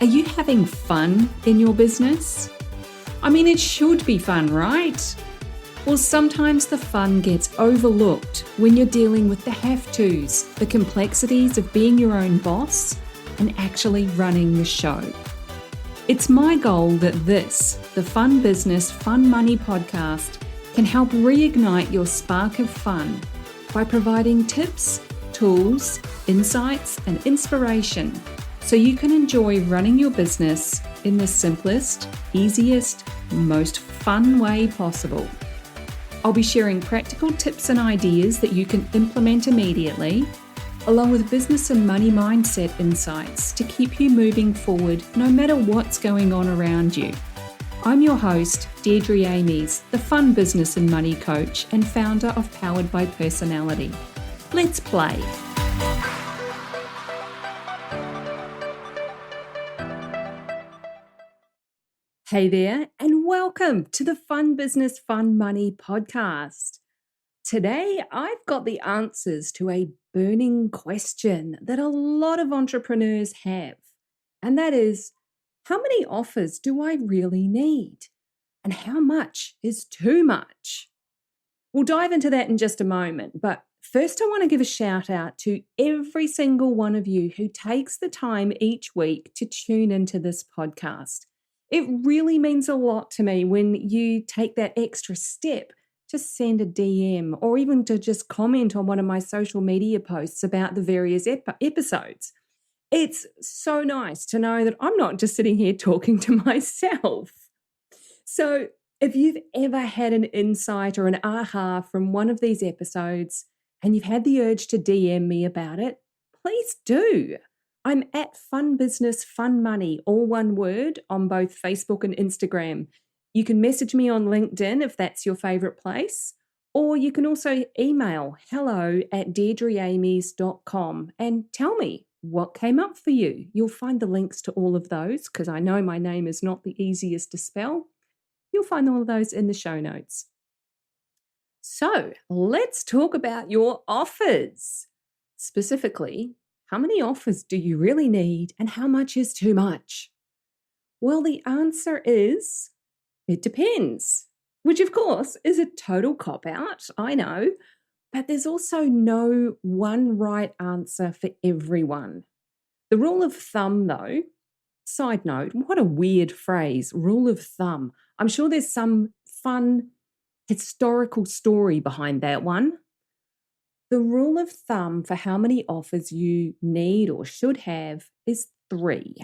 Are you having fun in your business? I mean, it should be fun, right? Well, sometimes the fun gets overlooked when you're dealing with the have-tos, the complexities of being your own boss and actually running the show. It's my goal that this, the Fun Business, Fun Money podcast, can help reignite your spark of fun by providing tips, tools, insights, and inspiration so you can enjoy running your business in the simplest, easiest, most fun way possible. I'll be sharing practical tips and ideas that you can implement immediately, along with business and money mindset insights to keep you moving forward no matter what's going on around you. I'm your host, Deirdre Amies, the Fun Business and Money Coach and founder of Powered by Personality. Let's play. Hey there, and welcome to the Fun Business, Fun Money podcast. Today, I've got the answers to a burning question that a lot of entrepreneurs have, and that is, how many offers do I really need? And how much is too much? We'll dive into that in just a moment, but first I want to give a shout out to every single one of you who takes the time each week to tune into this podcast. It really means a lot to me when you take that extra step to send a DM or even to just comment on one of my social media posts about the various episodes. It's so nice to know that I'm not just sitting here talking to myself. So if you've ever had an insight or an aha from one of these episodes and you've had the urge to DM me about it, please do. I'm at Fun Business, Fun Money, all one word, on both Facebook and Instagram. You can message me on LinkedIn if that's your favorite place, or you can also email hello@deirdreamies.com and tell me what came up for you. You'll find the links to all of those because I know my name is not the easiest to spell. You'll find all of those in the show notes. So let's talk about your offers. Specifically, how many offers do you really need and how much is too much? Well, the answer is, it depends, which of course is a total cop-out, I know, but there's also no one right answer for everyone. The rule of thumb, though, side note, what a weird phrase, rule of thumb. I'm sure there's some fun historical story behind that one. The rule of thumb for how many offers you need or should have is 3.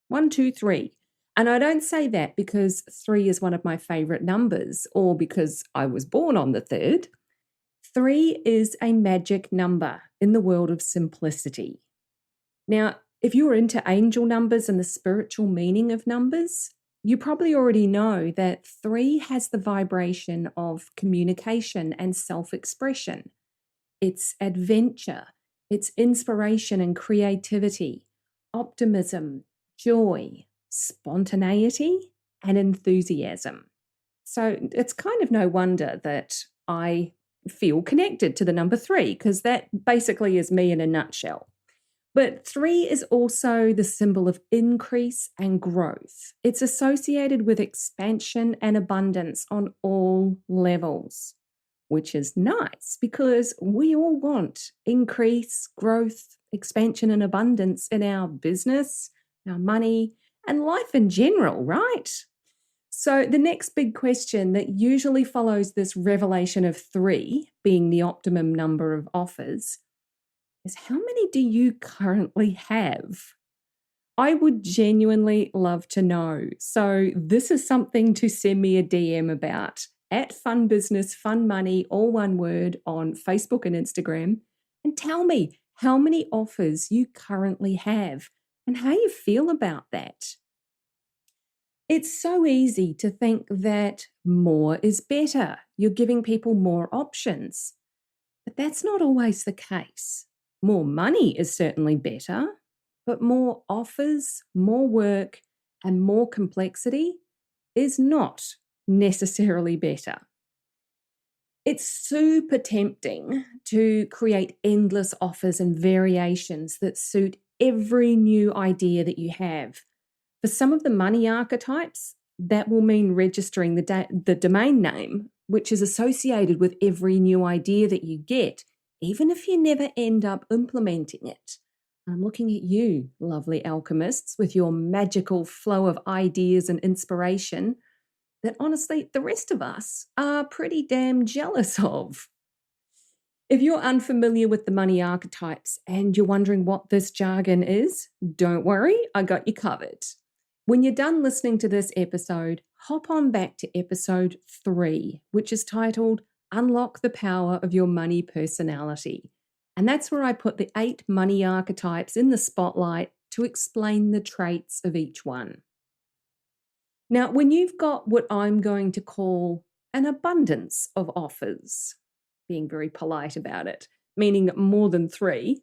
1, 2, 3. And I don't say that because 3 is one of my favorite numbers or because I was born on the 3rd. 3 is a magic number in the world of simplicity. Now, if you're into angel numbers and the spiritual meaning of numbers, you probably already know that 3 has the vibration of communication and self-expression. It's adventure, it's inspiration and creativity, optimism, joy, spontaneity, and enthusiasm. So it's kind of no wonder that I feel connected to the number 3, because that basically is me in a nutshell. But 3 is also the symbol of increase and growth. It's associated with expansion and abundance on all levels, which is nice because we all want increase, growth, expansion, and abundance in our business, our money, and life in general, right? So the next big question that usually follows this revelation of 3 being the optimum number of offers is, how many do you currently have? I would genuinely love to know. So this is something to send me a DM about at Fun Business, Fun Money, all one word, on Facebook and Instagram, and tell me how many offers you currently have and how you feel about that. It's so easy to think that more is better. You're giving people more options, but that's not always the case. More money is certainly better, but more offers, more work, and more complexity is not necessarily better. It's super tempting to create endless offers and variations that suit every new idea that you have. For some of the money archetypes, that will mean registering the domain name, which is associated with every new idea that you get, even if you never end up implementing it. I'm looking at you, lovely alchemists, with your magical flow of ideas and inspiration that honestly the rest of us are pretty damn jealous of. If you're unfamiliar with the money archetypes and you're wondering what this jargon is, don't worry, I got you covered. When you're done listening to this episode, hop on back to episode 3, which is titled Unlock the Power of Your Money Personality. And that's where I put the 8 money archetypes in the spotlight to explain the traits of each one. Now, when you've got what I'm going to call an abundance of offers, being very polite about it, meaning more than 3,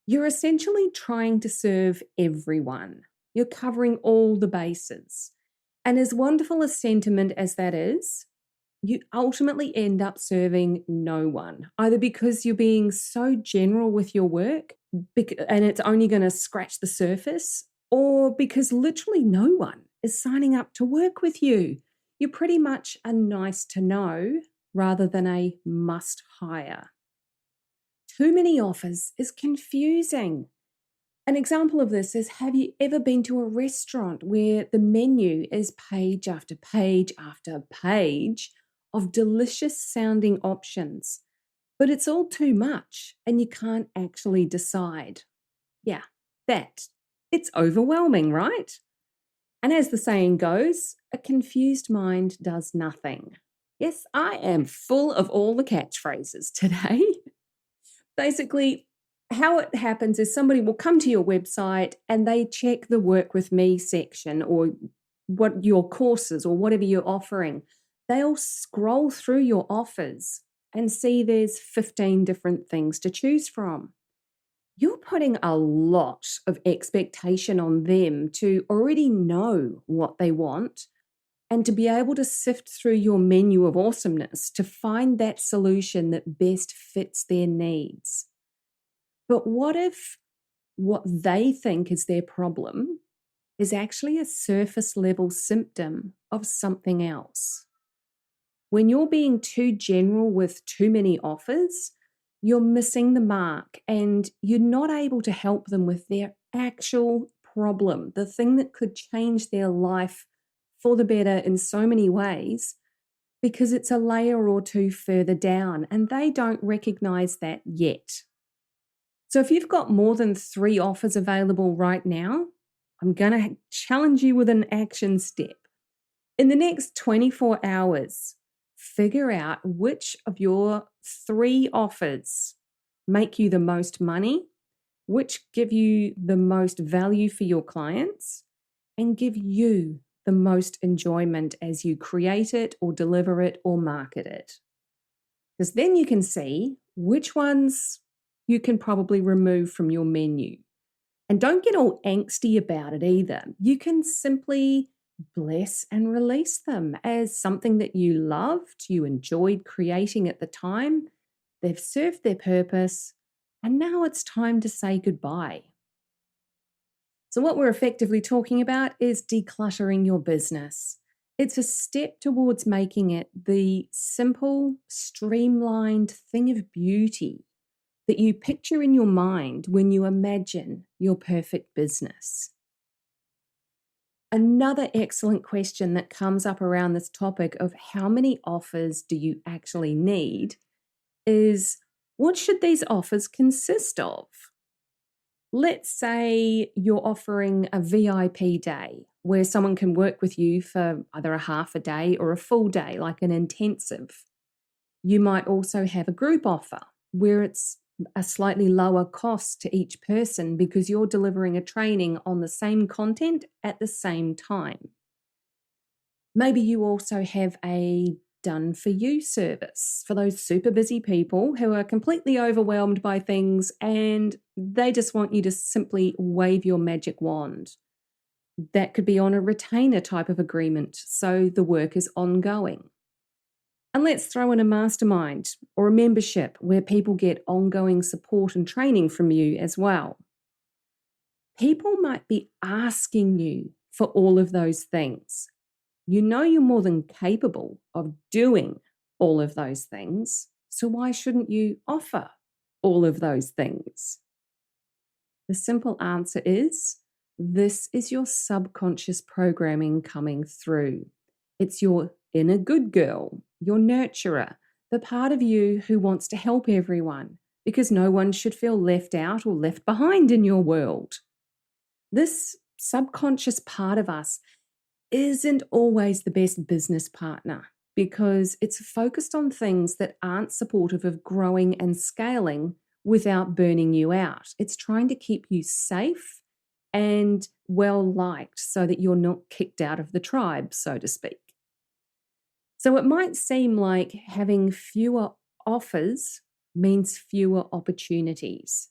you're essentially trying to serve everyone. You're covering all the bases. And as wonderful a sentiment as that is, you ultimately end up serving no one, either because you're being so general with your work and it's only going to scratch the surface, or because literally no one is signing up to work with you. You're pretty much a nice to know rather than a must hire. Too many offers is confusing. An example of this is, have you ever been to a restaurant where the menu is page after page after page of delicious sounding options, but it's all too much and you can't actually decide? Yeah, it's overwhelming, right? And as the saying goes, a confused mind does nothing. Yes, I am full of all the catchphrases today. Basically, how it happens is somebody will come to your website and they check the Work With Me section or what your courses or whatever you're offering. They'll scroll through your offers and see there's 15 different things to choose from. You're putting a lot of expectation on them to already know what they want and to be able to sift through your menu of awesomeness to find that solution that best fits their needs. But what if what they think is their problem is actually a surface level symptom of something else? When you're being too general with too many offers, you're missing the mark and you're not able to help them with their actual problem, the thing that could change their life for the better in so many ways, because it's a layer or two further down and they don't recognize that yet. So if you've got more than 3 offers available right now, I'm going to challenge you with an action step. In the next 24 hours, figure out which of your 3 offers make you the most money, which give you the most value for your clients, and give you the most enjoyment as you create it or deliver it or market it. Because then you can see which ones you can probably remove from your menu. And don't get all angsty about it either. You can simply bless and release them as something that you loved, you enjoyed creating at the time. They've served their purpose, and now it's time to say goodbye. So what we're effectively talking about is decluttering your business. It's a step towards making it the simple, streamlined thing of beauty that you picture in your mind when you imagine your perfect business. Another excellent question that comes up around this topic of how many offers do you actually need is, what should these offers consist of? Let's say you're offering a VIP day where someone can work with you for either a half a day or a full day, like an intensive. You might also have a group offer where it's a slightly lower cost to each person because you're delivering a training on the same content at the same time. Maybe you also have a done for you service for those super busy people who are completely overwhelmed by things and they just want you to simply wave your magic wand. That could be on a retainer type of agreement, so the work is ongoing. And let's throw in a mastermind or a membership where people get ongoing support and training from you as well. People might be asking you for all of those things. You know you're more than capable of doing all of those things, so why shouldn't you offer all of those things? The simple answer is this is your subconscious programming coming through. It's your inner good girl, your nurturer, the part of you who wants to help everyone because no one should feel left out or left behind in your world. This subconscious part of us isn't always the best business partner because it's focused on things that aren't supportive of growing and scaling without burning you out. It's trying to keep you safe and well liked so that you're not kicked out of the tribe, so to speak. So it might seem like having fewer offers means fewer opportunities,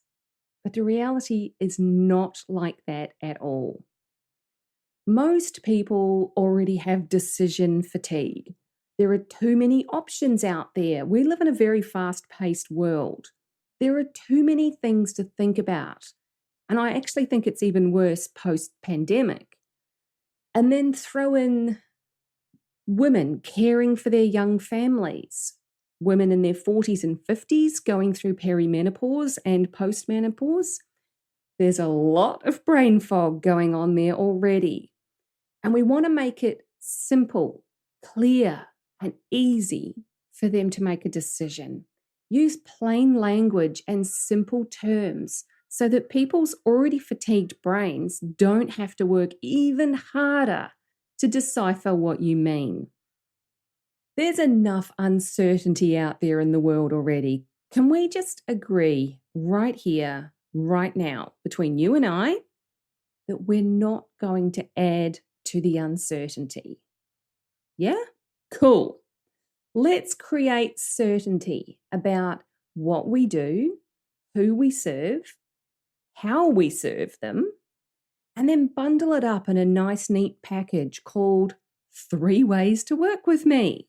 but the reality is not like that at all. Most people already have decision fatigue. There are too many options out there. We live in a very fast-paced world. There are too many things to think about. And I actually think it's even worse post-pandemic. And then throw in women caring for their young families, women in their 40s and 50s going through perimenopause and postmenopause. There's a lot of brain fog going on there already. And we want to make it simple, clear, and easy for them to make a decision. Use plain language and simple terms so that people's already fatigued brains don't have to work even harder to decipher what you mean. There's enough uncertainty out there in the world already. Can we just agree right here, right now, between you and I, that we're not going to add to the uncertainty? Yeah? Cool. Let's create certainty about what we do, who we serve, how we serve them, and then bundle it up in a nice, neat package called 3 Ways to Work with Me.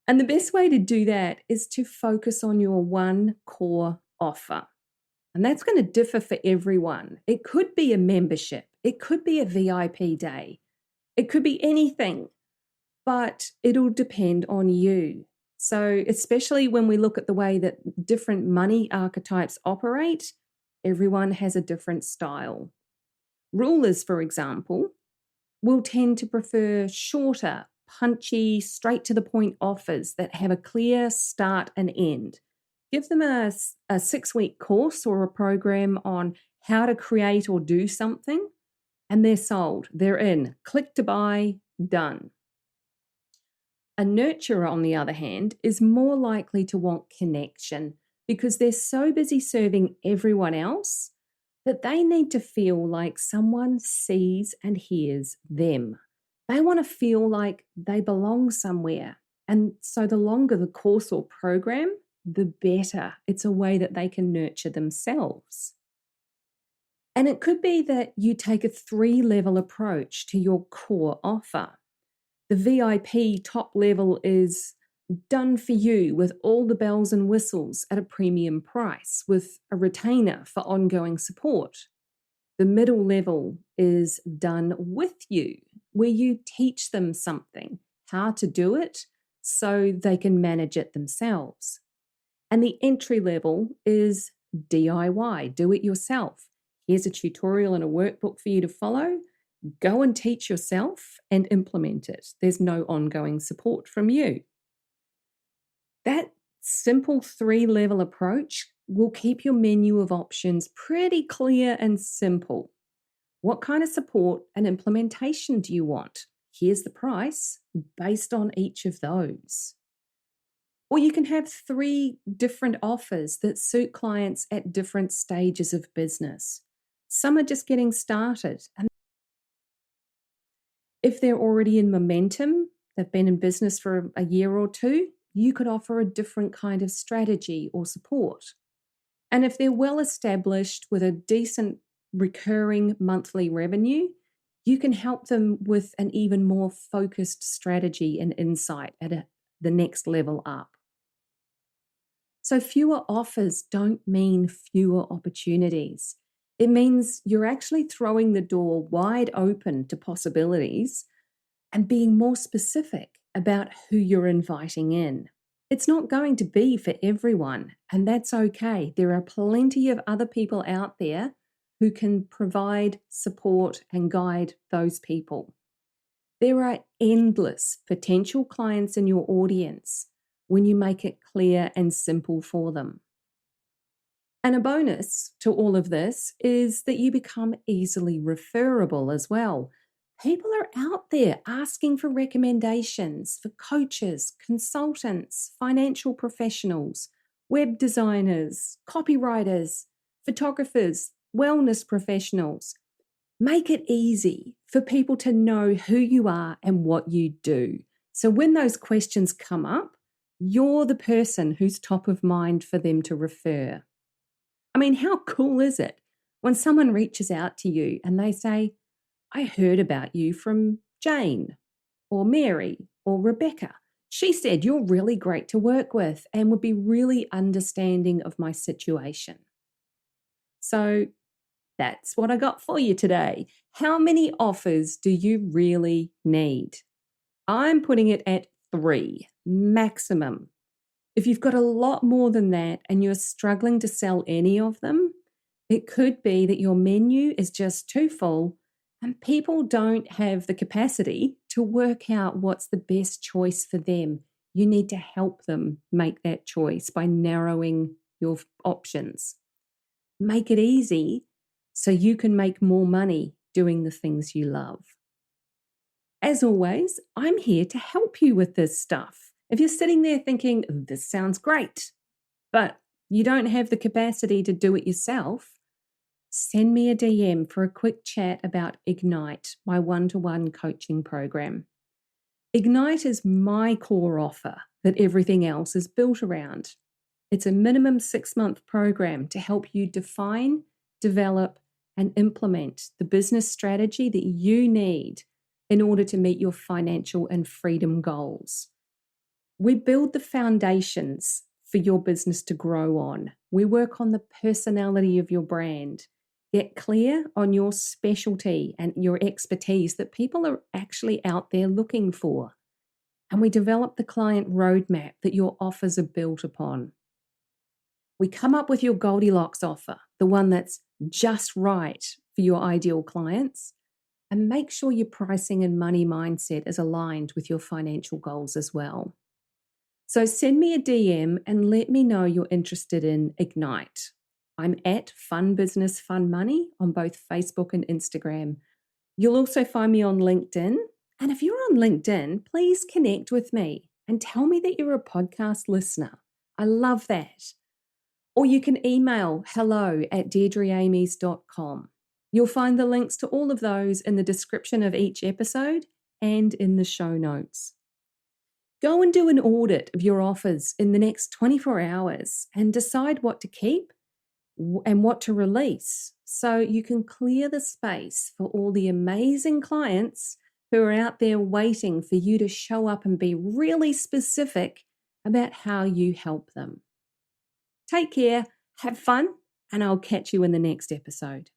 And the best way to do that is to focus on your one core offer. And that's going to differ for everyone. It could be a membership. It could be a VIP day. It could be anything, but it'll depend on you. So especially when we look at the way that different money archetypes operate, everyone has a different style. Rulers, for example, will tend to prefer shorter, punchy, straight to the point offers that have a clear start and end. Give them a 6-week course or a program on how to create or do something, and they're sold. They're in. Click to buy, done. A nurturer, on the other hand, is more likely to want connection because they're so busy serving everyone else that they need to feel like someone sees and hears them. They want to feel like they belong somewhere. And so the longer the course or program, the better. It's a way that they can nurture themselves. And it could be that you take a 3-level approach to your core offer. The VIP top level is done for you with all the bells and whistles at a premium price with a retainer for ongoing support. The middle level is done with you, where you teach them something, how to do it, so they can manage it themselves. And the entry level is DIY, do it yourself. Here's a tutorial and a workbook for you to follow. Go and teach yourself and implement it. There's no ongoing support from you. That simple 3-level approach will keep your menu of options pretty clear and simple. What kind of support and implementation do you want? Here's the price based on each of those. Or you can have 3 different offers that suit clients at different stages of business. Some are just getting started. And if they're already in momentum, they've been in business for a year or 2, you could offer a different kind of strategy or support. And if they're well established with a decent recurring monthly revenue, you can help them with an even more focused strategy and insight at the next level up. So fewer offers don't mean fewer opportunities. It means you're actually throwing the door wide open to possibilities and being more specific about who you're inviting in. It's not going to be for everyone, and that's okay. There are plenty of other people out there who can provide support and guide those people. There are endless potential clients in your audience when you make it clear and simple for them. And a bonus to all of this is that you become easily referable as well. People are out there asking for recommendations for coaches, consultants, financial professionals, web designers, copywriters, photographers, wellness professionals. Make it easy for people to know who you are and what you do. So when those questions come up, you're the person who's top of mind for them to refer. I mean, how cool is it when someone reaches out to you and they say, I heard about you from Jane or Mary or Rebecca. She said you're really great to work with and would be really understanding of my situation. So that's what I got for you today. How many offers do you really need? I'm putting it at 3 maximum. If you've got a lot more than that and you're struggling to sell any of them, it could be that your menu is just too full and people don't have the capacity to work out what's the best choice for them. You need to help them make that choice by narrowing your options. Make it easy so you can make more money doing the things you love. As always, I'm here to help you with this stuff. If you're sitting there thinking, this sounds great, but you don't have the capacity to do it yourself, send me a DM for a quick chat about Ignite, my one-to-one coaching program. Ignite is my core offer that everything else is built around. It's a minimum 6-month program to help you define, develop, and implement the business strategy that you need in order to meet your financial and freedom goals. We build the foundations for your business to grow on. We work on the personality of your brand. Get clear on your specialty and your expertise that people are actually out there looking for. And we develop the client roadmap that your offers are built upon. We come up with your Goldilocks offer, the one that's just right for your ideal clients, and make sure your pricing and money mindset is aligned with your financial goals as well. So send me a DM and let me know you're interested in Ignite. I'm at Fun Business Fun Money on both Facebook and Instagram. You'll also find me on LinkedIn. And if you're on LinkedIn, please connect with me and tell me that you're a podcast listener. I love that. Or you can email hello@deirdreamies.com. You'll find the links to all of those in the description of each episode and in the show notes. Go and do an audit of your offers in the next 24 hours and decide what to keep and what to release so you can clear the space for all the amazing clients who are out there waiting for you to show up and be really specific about how you help them. Take care, have fun, and I'll catch you in the next episode.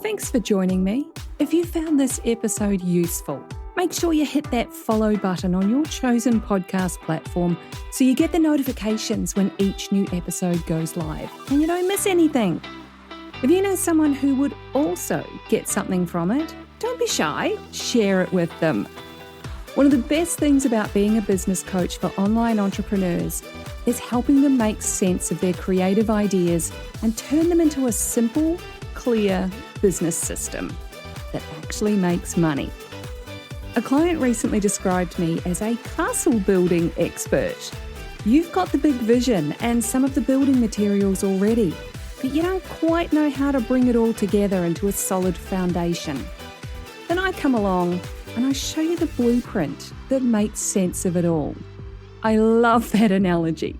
Thanks for joining me. If you found this episode useful, make sure you hit that follow button on your chosen podcast platform so you get the notifications when each new episode goes live and you don't miss anything. If you know someone who would also get something from it, don't be shy, share it with them. One of the best things about being a business coach for online entrepreneurs is helping them make sense of their creative ideas and turn them into a simple, clear business system that actually makes money. A client recently described me as a castle building expert. You've got the big vision and some of the building materials already, but you don't quite know how to bring it all together into a solid foundation. Then I come along and I show you the blueprint that makes sense of it all. I love that analogy.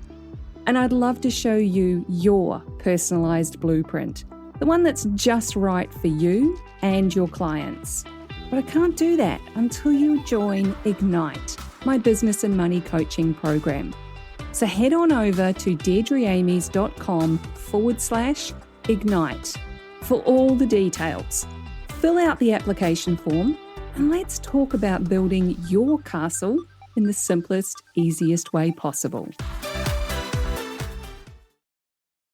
And I'd love to show you your personalized blueprint, the one that's just right for you and your clients. But I can't do that until you join Ignite, my business and money coaching program. So head on over to deirdreamies.com/ignite for all the details. Fill out the application form and let's talk about building your castle in the simplest, easiest way possible.